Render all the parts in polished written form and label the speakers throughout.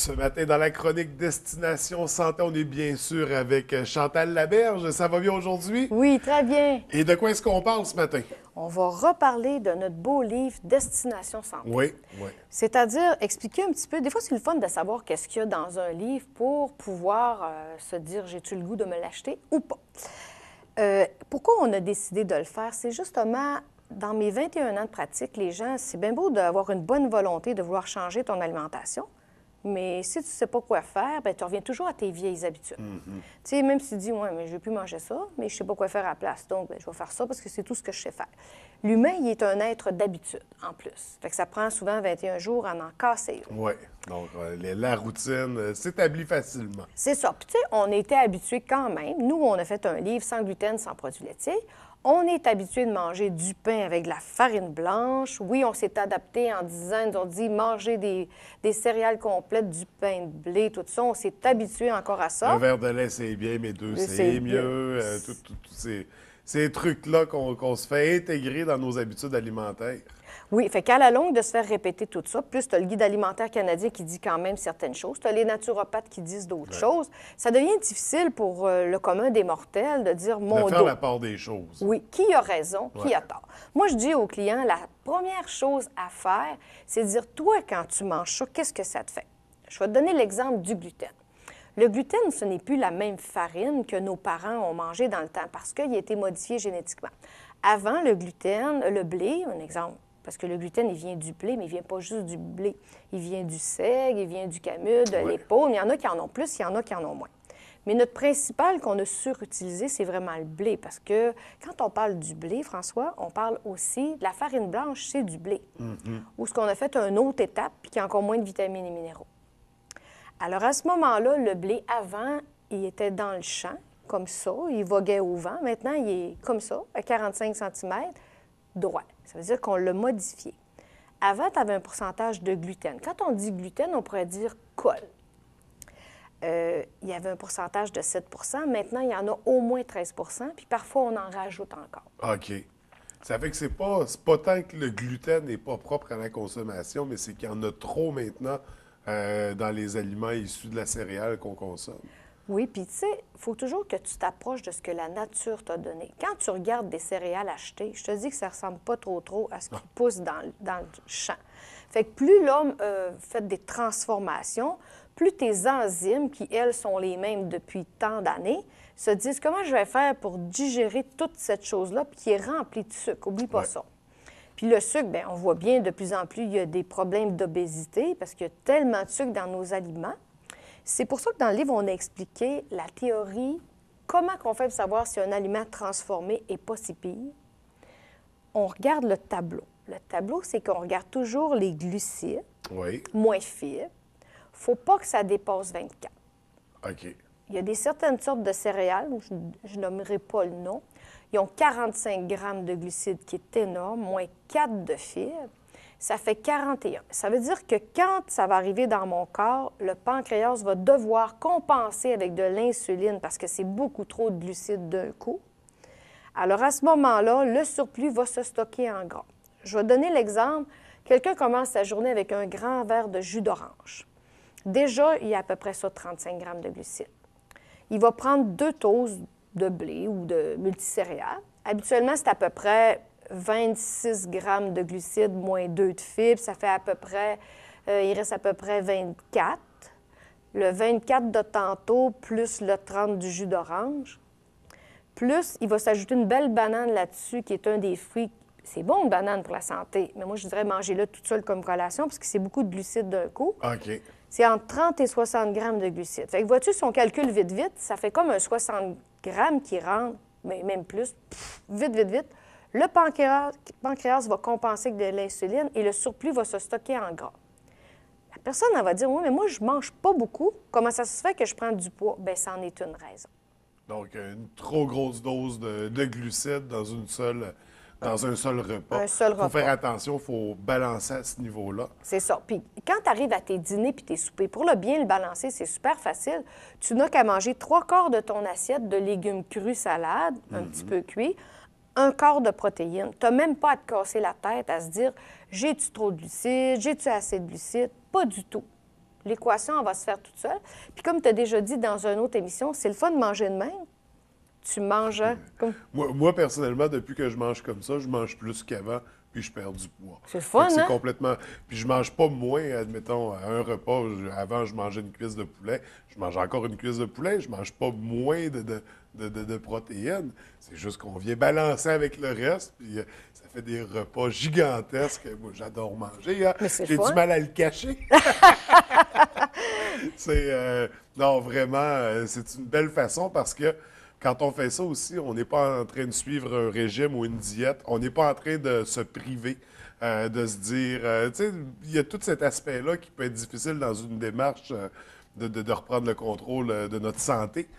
Speaker 1: Ce matin, dans la chronique Destination Santé, on est bien sûr avec Chantal Laberge. Ça va bien aujourd'hui?
Speaker 2: Oui, très bien.
Speaker 1: Et de quoi est-ce qu'on parle ce matin?
Speaker 2: On va reparler de notre beau livre Destination Santé.
Speaker 1: Oui, oui.
Speaker 2: C'est-à-dire expliquer un petit peu, des fois c'est le fun de savoir qu'est-ce qu'il y a dans un livre pour pouvoir se dire j'ai-tu le goût de me l'acheter ou pas. Pourquoi on a décidé de le faire? C'est justement, dans mes 21 ans de pratique, les gens, c'est bien beau d'avoir une bonne volonté de vouloir changer ton alimentation, mais si tu ne sais pas quoi faire, bien, tu reviens toujours à tes vieilles habitudes. Tu sais, même si tu dis, ouais, mais je ne vais plus manger ça, mais je ne sais pas quoi faire à la place, donc bien, je vais faire ça parce que c'est tout ce que je sais faire. L'humain, il est un être d'habitude, en plus. Fait que ça prend souvent 21 jours à en casser une.
Speaker 1: Oui. Donc, la routine s'établit facilement.
Speaker 2: C'est ça. Puis, tu sais, on était habitués quand même. Nous, on a fait un livre sans gluten, sans produits laitiers. On est habitué de manger du pain avec de la farine blanche. Oui, on s'est adapté en disant, ils ont dit manger des céréales complètes, du pain de blé, tout ça. On s'est habitué encore à ça.
Speaker 1: Un verre de lait, c'est bien, mais deux,
Speaker 2: C'est
Speaker 1: c'est
Speaker 2: mieux.
Speaker 1: mieux. Tous ces trucs-là qu'on se fait intégrer dans nos habitudes alimentaires.
Speaker 2: Oui, fait qu'à la longue, de se faire répéter tout ça, plus tu as le guide alimentaire canadien qui dit quand même certaines choses, tu as les naturopathes qui disent d'autres choses, ça devient difficile pour le commun des mortels de dire mon
Speaker 1: De faire
Speaker 2: dos.
Speaker 1: la part des choses.
Speaker 2: Oui, qui a raison, qui
Speaker 1: Ouais.
Speaker 2: a tort. Moi, je dis aux clients, la première chose à faire, c'est de dire, toi, quand tu manges ça, qu'est-ce que ça te fait? Je vais te donner l'exemple du gluten. Le gluten, ce n'est plus la même farine que nos parents ont mangé dans le temps parce qu'il a été modifié génétiquement. Avant, le gluten, le blé, un exemple, parce que le gluten, il vient du blé, mais il ne vient pas juste du blé. Il vient du seigle, il vient du camus, de l'épaule. Il y en a qui en ont plus, il y en a qui en ont moins. Mais notre principal qu'on a surutilisé, c'est vraiment le blé. Parce que quand on parle du blé, François, on parle aussi de la farine blanche, c'est du blé. Ou ce qu'on a fait une autre étape, puis qui a encore moins de vitamines et minéraux. Alors, à ce moment-là, le blé, avant, il était dans le champ, comme ça. Il voguait au vent. Maintenant, il est comme ça, à 45 cm, droit. Ça veut dire qu'on l'a modifié. Avant, tu avais un pourcentage de gluten. Quand on dit gluten, on pourrait dire colle. Il y avait un pourcentage de 7 Maintenant, il y en a au moins 13 puis parfois, on en rajoute encore.
Speaker 1: OK. Ça fait que c'est pas tant que le gluten n'est pas propre à la consommation, mais c'est qu'il y en a trop maintenant dans les aliments issus de la céréale qu'on consomme.
Speaker 2: Oui, puis tu sais, il faut toujours que tu t'approches de ce que la nature t'a donné. Quand tu regardes des céréales achetées, je te dis que ça ne ressemble pas trop à ce qui pousse dans le champ. Fait que plus l'homme fait des transformations, plus tes enzymes, qui, elles, sont les mêmes depuis tant d'années, se disent comment je vais faire pour digérer toute cette chose-là, puis qui est remplie de sucre. Oublie pas ça. Puis le sucre, bien, on voit bien de plus en plus, il y a des problèmes d'obésité parce qu'il y a tellement de sucre dans nos aliments. C'est pour ça que dans le livre, on a expliqué la théorie, comment on fait pour savoir si un aliment transformé n'est pas si pire. On regarde le tableau. Le tableau, c'est qu'on regarde toujours les glucides,
Speaker 1: Oui.
Speaker 2: moins fibres. Il ne faut pas que ça dépasse 24.
Speaker 1: OK.
Speaker 2: Il y a certaines sortes de céréales, je nommerai pas le nom, ils ont 45 grammes de glucides, qui est énorme, moins 4 de fibres. Ça fait 41. Ça veut dire que quand ça va arriver dans mon corps, le pancréas va devoir compenser avec de l'insuline parce que c'est beaucoup trop de glucides d'un coup. Alors, à ce moment-là, le surplus va se stocker en gras. Je vais donner l'exemple. Quelqu'un commence sa journée avec un grand verre de jus d'orange. Déjà, il y a à peu près ça, 35 grammes de glucides. Il va prendre 2 toasts de blé ou de multicéréales. Habituellement, c'est à peu près 26 grammes de glucides moins 2 de fibres. Ça fait à peu près, il reste à peu près 24. Le 24 de tantôt plus le 30 du jus d'orange. Plus, il va s'ajouter une belle banane là-dessus, qui est un des fruits. C'est bon, une banane pour la santé, mais moi, je dirais manger-le toute seule comme collation, parce que c'est beaucoup de glucides d'un coup.
Speaker 1: OK.
Speaker 2: C'est entre 30 et 60 grammes de glucides. Fait que vois-tu, si on calcule vite, ça fait comme un 60 grammes qui rentre, mais même plus, vite. Le pancréas va compenser avec de l'insuline et le surplus va se stocker en gras. La personne, elle va dire, oui, mais moi, je mange pas beaucoup. Comment ça se fait que je prends du poids? Bien, c'en est une raison.
Speaker 1: Donc, une trop grosse dose de glucides dans un seul repas.
Speaker 2: Un seul
Speaker 1: Il faut
Speaker 2: repas.
Speaker 1: faire attention, il faut balancer à ce niveau-là.
Speaker 2: C'est ça. Puis quand tu arrives à tes dîners puis tes soupers, pour le bien le balancer, c'est super facile. Tu n'as qu'à manger 3/4 de ton assiette de légumes crus salade, un petit peu cuits, 1/4 de protéines. Tu n'as même pas à te casser la tête à se dire j'ai-tu trop de glucides, j'ai-tu assez de glucides? Pas du tout. L'équation, elle va se faire toute seule. Puis comme tu as déjà dit dans une autre émission, c'est le fun de manger de même. Tu manges comme...
Speaker 1: Moi, personnellement, depuis que je mange comme ça, je mange plus qu'avant, puis je perds du poids.
Speaker 2: C'est le fun,
Speaker 1: C'est
Speaker 2: hein?
Speaker 1: complètement... Puis je mange pas moins, admettons, à un repas. Avant, je mangeais une cuisse de poulet. Je mange encore une cuisse de poulet. Je mange pas moins de protéines. C'est juste qu'on vient balancer avec le reste, puis ça fait des repas gigantesques. Moi, j'adore manger. Hein?
Speaker 2: Mais c'est
Speaker 1: J'ai
Speaker 2: le fun.
Speaker 1: du mal à le cacher. Non, vraiment, c'est une belle façon parce que quand on fait ça aussi, on n'est pas en train de suivre un régime ou une diète. On n'est pas en train de se priver, de se dire... tu sais, il y a tout cet aspect-là qui peut être difficile dans une démarche de reprendre le contrôle de notre santé.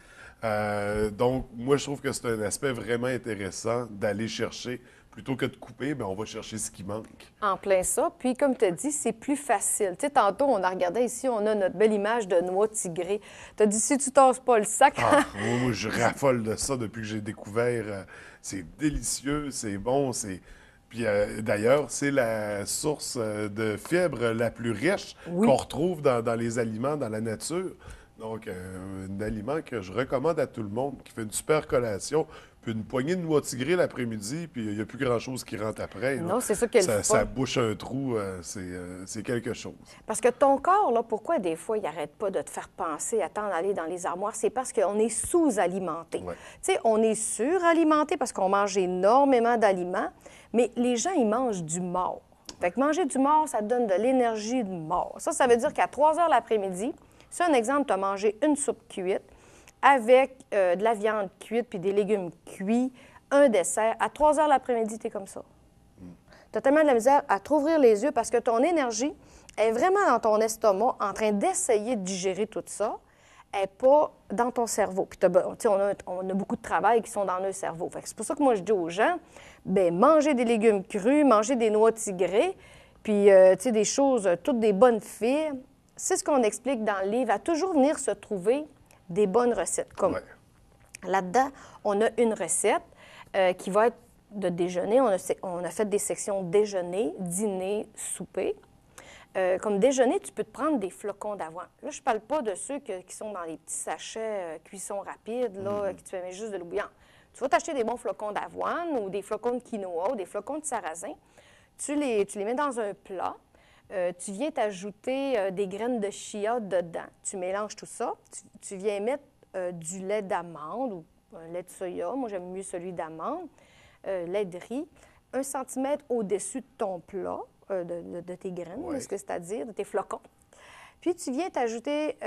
Speaker 1: Donc, moi, je trouve que c'est un aspect vraiment intéressant d'aller chercher. Plutôt que de couper, bien, on va chercher ce qui manque.
Speaker 2: En plein ça. Puis, comme tu as dit, c'est plus facile. Tu sais, tantôt, on a regardé ici, on a notre belle image de noix tigrée. Tu as dit, si tu tasses pas le sac...
Speaker 1: Moi, je raffole de ça depuis que j'ai découvert. C'est délicieux, c'est bon, c'est... Puis d'ailleurs, c'est la source de fibres la plus riche qu'on retrouve dans les aliments, dans la nature. Donc, un aliment que je recommande à tout le monde, qui fait une super collation. Puis une poignée de noix tigrée l'après-midi, puis il n'y a plus grand-chose qui rentre après. Là.
Speaker 2: Non, c'est ça qu'elle fait.
Speaker 1: Ça bouche un trou, c'est quelque chose.
Speaker 2: Parce que ton corps, là, pourquoi des fois, il n'arrête pas de te faire penser à t'en aller dans les armoires? C'est parce qu'on est sous-alimenté.
Speaker 1: Ouais.
Speaker 2: Tu sais, on est suralimenté parce qu'on mange énormément d'aliments, mais les gens, ils mangent du mort. Fait que manger du mort, ça te donne de l'énergie de mort. Ça veut dire qu'à 3 heures l'après-midi, c'est un exemple, tu as mangé une soupe cuite avec de la viande cuite puis des légumes cuits, un dessert. À 3 heures l'après-midi, tu es comme ça. Tu as tellement de la misère à t'ouvrir les yeux parce que ton énergie est vraiment dans ton estomac en train d'essayer de digérer tout ça. Elle n'est pas dans ton cerveau. Puis on a beaucoup de travail qui sont dans le cerveau. C'est pour ça que moi, je dis aux gens, bien, mangez des légumes crus, mangez des noix tigrées, puis des choses, toutes des bonnes fibres. C'est ce qu'on explique dans le livre, à toujours venir se trouver des bonnes recettes. Comme là-dedans, on a une recette qui va être de déjeuner. On a fait des sections déjeuner, dîner, souper. Comme déjeuner, tu peux te prendre des flocons d'avoine. Là, je ne parle pas de ceux qui sont dans les petits sachets cuisson rapide, là, que tu mets juste de l'eau bouillante. Tu vas t'acheter des bons flocons d'avoine ou des flocons de quinoa ou des flocons de sarrasin. Tu les mets dans un plat. Tu viens t'ajouter des graines de chia dedans. Tu mélanges tout ça. Tu viens mettre du lait d'amande ou un lait de soya. Moi, j'aime mieux celui d'amande. Lait de riz. 1 centimètre au-dessus de ton plat, de tes graines, c'est-à-dire de tes flocons. Puis, tu viens t'ajouter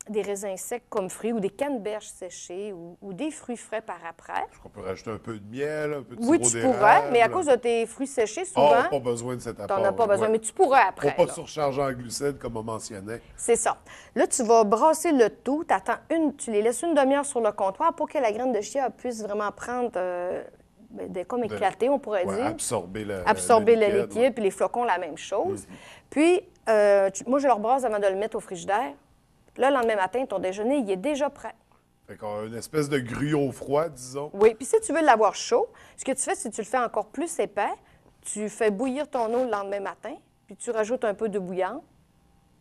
Speaker 2: des raisins secs comme fruits ou des canneberges séchées ou des fruits frais par après.
Speaker 1: Est-ce qu'on peut rajouter un peu de miel, un peu de
Speaker 2: Oui,
Speaker 1: sirop
Speaker 2: tu
Speaker 1: d'érable?
Speaker 2: pourrais, mais à cause de tes fruits séchés, souvent,
Speaker 1: pas besoin de cet apport.
Speaker 2: tu n'en as pas besoin,
Speaker 1: ouais.
Speaker 2: mais tu pourrais après.
Speaker 1: Pour pas
Speaker 2: là.
Speaker 1: surcharger en glucides, comme on mentionnait.
Speaker 2: C'est ça. Là, tu vas brasser le tout. Tu les laisses une demi-heure sur le comptoir pour que la graine de chia puisse vraiment prendre, comme éclater, on pourrait dire.
Speaker 1: Absorber le
Speaker 2: liquide,
Speaker 1: ouais.
Speaker 2: puis les flocons, la même chose. Puis, moi, je leur brasse avant de le mettre au frigidaire. Là, le lendemain matin, ton déjeuner, il est déjà prêt.
Speaker 1: Fait qu'on a une espèce de gruau froid, disons.
Speaker 2: Oui, puis si tu veux l'avoir chaud, ce que tu fais, c'est que tu le fais encore plus épais. Tu fais bouillir ton eau le lendemain matin, puis tu rajoutes un peu de bouillante.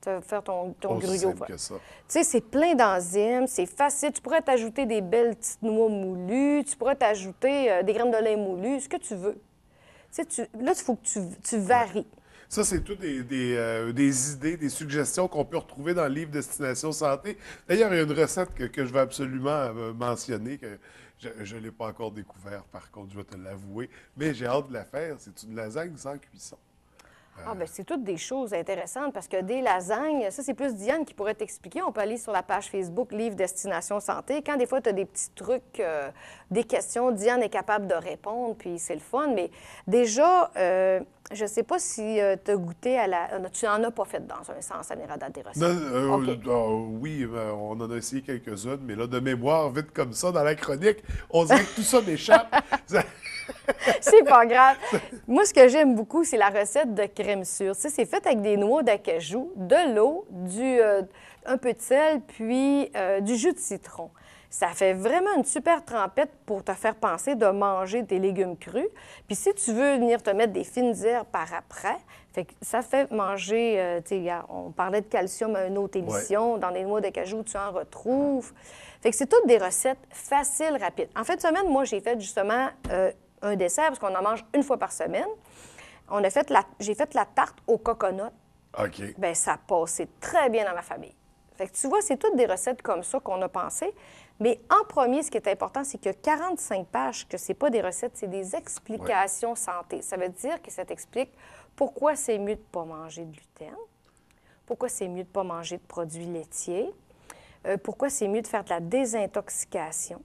Speaker 2: Tu vas faire ton
Speaker 1: Aussi
Speaker 2: gruau.
Speaker 1: simple que ça.
Speaker 2: Tu sais, c'est plein d'enzymes, c'est facile. Tu pourrais t'ajouter des belles petites noix moulues, tu pourrais t'ajouter des graines de lin moulues, ce que tu veux. Tu sais, là, il faut que tu varies.
Speaker 1: Ça, c'est tout des idées, des suggestions qu'on peut retrouver dans le livre Destination Santé. D'ailleurs, il y a une recette que je veux absolument mentionner, que je ne l'ai pas encore découvert, par contre, je vais te l'avouer, mais j'ai hâte de la faire. C'est une lasagne sans cuisson.
Speaker 2: Ah, bien, c'est toutes des choses intéressantes parce que des lasagnes, ça, c'est plus Diane qui pourrait t'expliquer. On peut aller sur la page Facebook Livre Destination Santé. Quand des fois, tu as des petits trucs, des questions, Diane est capable de répondre, puis c'est le fun. Mais déjà, je ne sais pas si tu as goûté à la... Tu n'en as pas fait dans un sens, Amirada, des recettes.
Speaker 1: Oui, on en a essayé quelques-unes, mais là, de mémoire, vite comme ça, dans la chronique, on dirait que tout ça m'échappe.
Speaker 2: C'est pas grave. Moi, ce que j'aime beaucoup, c'est la recette de crème sûre. Tu sais, c'est fait avec des noix d'acajou, de l'eau, un peu de sel, puis du jus de citron. Ça fait vraiment une super trempette pour te faire penser de manger des légumes crus. Puis si tu veux venir te mettre des fines herbes par après, fait que ça fait manger, tu sais, on parlait de calcium à une autre émission, dans les noix de cajou, tu en retrouves. Fait que c'est toutes des recettes faciles, rapides. En fin de semaine, moi, j'ai fait justement un dessert, parce qu'on en mange une fois par semaine. J'ai fait la tarte au coconut.
Speaker 1: OK.
Speaker 2: Bien, ça passait très bien dans ma famille. Fait que tu vois, c'est toutes des recettes comme ça qu'on a pensées. Mais en premier, ce qui est important, c'est que 45 pages, que c'est pas des recettes, c'est des explications santé. Ça veut dire que ça t'explique pourquoi c'est mieux de ne pas manger de gluten, pourquoi c'est mieux de ne pas manger de produits laitiers, pourquoi c'est mieux de faire de la désintoxication,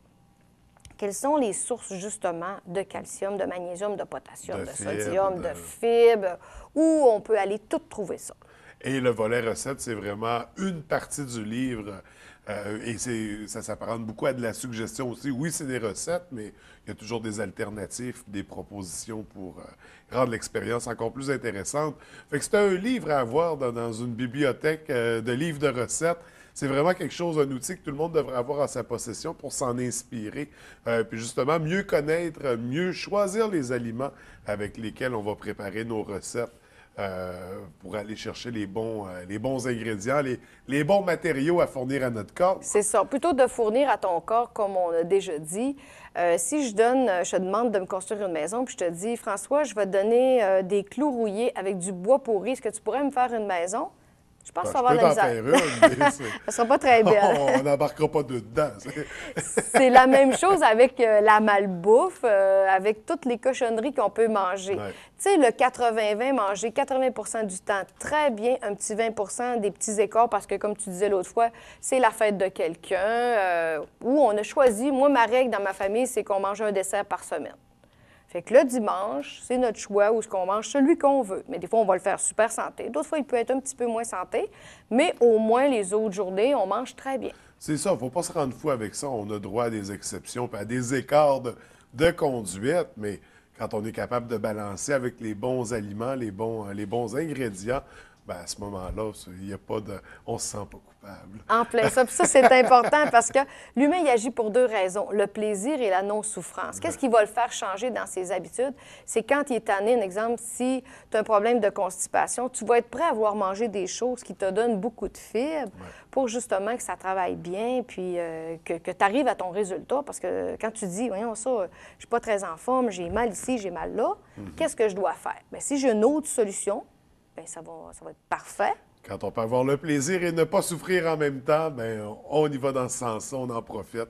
Speaker 2: quelles sont les sources, justement, de calcium, de magnésium, de potassium, de sodium, de fibres, où on peut aller tout trouver ça.
Speaker 1: Et le volet recette, c'est vraiment une partie du livre. Et ça s'apparente beaucoup à de la suggestion aussi. Oui, c'est des recettes, mais il y a toujours des alternatives, des propositions pour rendre l'expérience encore plus intéressante. Fait que c'est un livre à avoir dans une bibliothèque de livres de recettes. C'est vraiment quelque chose, un outil que tout le monde devrait avoir en sa possession pour s'en inspirer. Puis justement, mieux connaître, mieux choisir les aliments avec lesquels on va préparer nos recettes. Pour aller chercher les bons ingrédients, les bons matériaux à fournir à notre corps.
Speaker 2: C'est ça. Plutôt de fournir à ton corps, comme on a déjà dit, si je te demande de me construire une maison, puis je te dis, François, je vais te donner des clous rouillés avec du bois pourri, est-ce que tu pourrais me faire une maison? Je pense que ça va avoir de la misère. Ça sera pas très belle.
Speaker 1: On n'embarquera pas dedans.
Speaker 2: C'est la même chose avec la malbouffe, avec toutes les cochonneries qu'on peut manger.
Speaker 1: Ouais.
Speaker 2: Tu sais, le 80-20, manger 80 du temps très bien, un petit 20 des petits écarts, parce que, comme tu disais l'autre fois, c'est la fête de quelqu'un, où on a choisi, moi, ma règle dans ma famille, c'est qu'on mange un dessert par semaine. Fait que le dimanche, c'est notre choix où est-ce qu'on mange celui qu'on veut. Mais des fois, on va le faire super santé. D'autres fois, il peut être un petit peu moins santé. Mais au moins, les autres journées, on mange très bien.
Speaker 1: C'est ça, il ne faut pas se rendre fou avec ça. On a droit à des exceptions puis à des écarts de conduite, mais quand on est capable de balancer avec les bons aliments, les bons ingrédients, bien, à ce moment-là, il y a pas de, on ne se sent pas coupable.
Speaker 2: En plein ça. Puis ça, c'est important parce que l'humain, il agit pour deux raisons, le plaisir et la non-souffrance. Qu'est-ce qui va le faire changer dans ses habitudes? C'est quand il est tanné, un exemple, si tu as un problème de constipation, tu vas être prêt à vouloir manger des choses qui te donnent beaucoup de fibres pour justement que ça travaille bien, puis que tu arrives à ton résultat. Parce que quand tu dis, voyons ça, je ne suis pas très en forme, j'ai mal ici, j'ai mal là, qu'est-ce que je dois faire? Bien, si j'ai une autre solution, bien, ça va être parfait.
Speaker 1: Quand on peut avoir le plaisir et ne pas souffrir en même temps, bien, on y va dans ce sens-là, on en profite.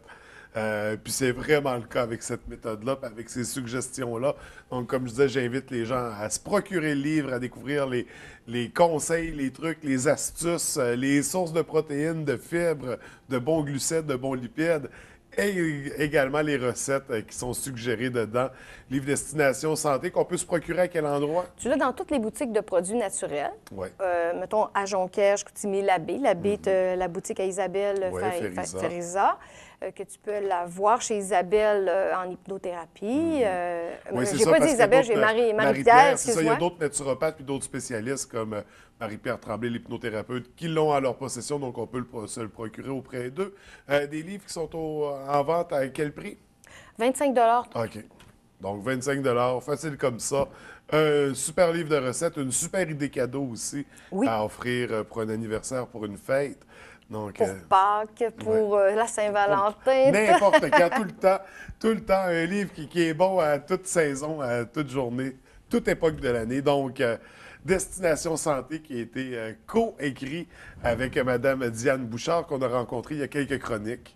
Speaker 1: Puis c'est vraiment le cas avec cette méthode-là, puis avec ces suggestions-là. Donc, comme je disais, j'invite les gens à se procurer le livre, à découvrir les conseils, les trucs, les astuces, les sources de protéines, de fibres, de bons glucides, de bons lipides. Et également les recettes qui sont suggérées dedans. Livre Destination Santé qu'on peut se procurer à quel endroit?
Speaker 2: Tu l'as dans toutes les boutiques de produits naturels.
Speaker 1: Oui.
Speaker 2: Mettons, à Jonquière, Chicoutimi, Labbé. Labbé, la boutique à Isabelle Ferriza. Que tu peux la voir chez Isabelle en hypnothérapie.
Speaker 1: Oui, c'est
Speaker 2: j'ai
Speaker 1: ça,
Speaker 2: pas
Speaker 1: parce
Speaker 2: dit Isabelle, j'ai Marie-Pierre,
Speaker 1: c'est ça, il y a d'autres naturopathes puis d'autres spécialistes comme Marie-Pierre Tremblay, l'hypnothérapeute, qui l'ont à leur possession, donc on peut se le procurer auprès d'eux. Des livres qui sont en vente à quel prix?
Speaker 2: 25
Speaker 1: OK. Donc, 25 facile comme ça. Un super livre de recettes, une super idée cadeau aussi à offrir pour un anniversaire, pour une fête. Donc,
Speaker 2: pour Pâques, pour la Saint-Valentin.
Speaker 1: N'importe quand, tout le temps, un livre qui est bon à toute saison, à toute journée, toute époque de l'année. Donc, Destination Santé qui a été co-écrit avec Mme Diane Bouchard qu'on a rencontrée il y a quelques chroniques.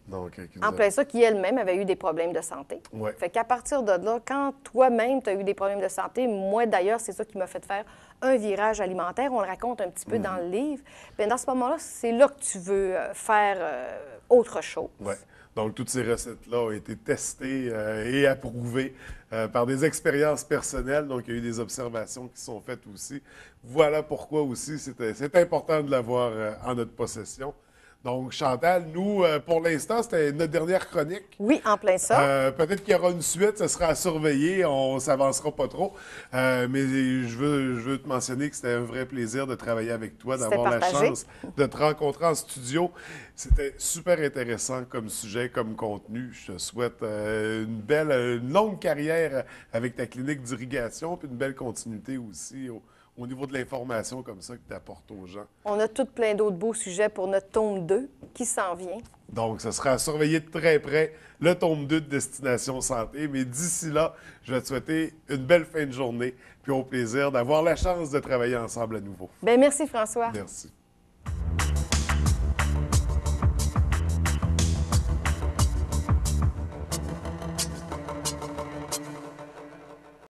Speaker 1: Donc,
Speaker 2: en plein ça, qui elle-même avait eu des problèmes de santé.
Speaker 1: Ouais.
Speaker 2: Fait qu'à partir de là, quand toi-même, tu as eu des problèmes de santé, moi d'ailleurs, c'est ça qui m'a fait faire un virage alimentaire. On le raconte un petit peu dans le livre. Bien, dans ce moment-là, c'est là que tu veux faire autre chose.
Speaker 1: Oui. Donc, toutes ces recettes-là ont été testées et approuvées par des expériences personnelles. Donc, il y a eu des observations qui sont faites aussi. Voilà pourquoi aussi c'est important de l'avoir en notre possession. Donc, Chantal, nous, pour l'instant, c'était notre dernière chronique.
Speaker 2: Oui, en plein ça.
Speaker 1: Peut-être qu'il y aura une suite, ce sera à surveiller, on s'avancera pas trop. Mais je veux te mentionner que c'était un vrai plaisir de travailler avec toi,
Speaker 2: C'était
Speaker 1: d'avoir la
Speaker 2: partagé.
Speaker 1: chance de te rencontrer en studio. C'était super intéressant comme sujet, comme contenu. Je te souhaite une longue carrière avec ta clinique d'irrigation, puis une belle continuité aussi au niveau de l'information comme ça que tu apportes aux gens.
Speaker 2: On a tout plein d'autres beaux sujets pour notre tome 2 qui s'en vient.
Speaker 1: Donc, ce sera à surveiller de très près le tome 2 de Destination Santé. Mais d'ici là, je vais te souhaiter une belle fin de journée, puis au plaisir d'avoir la chance de travailler ensemble à nouveau.
Speaker 2: Bien, merci François.
Speaker 1: Merci.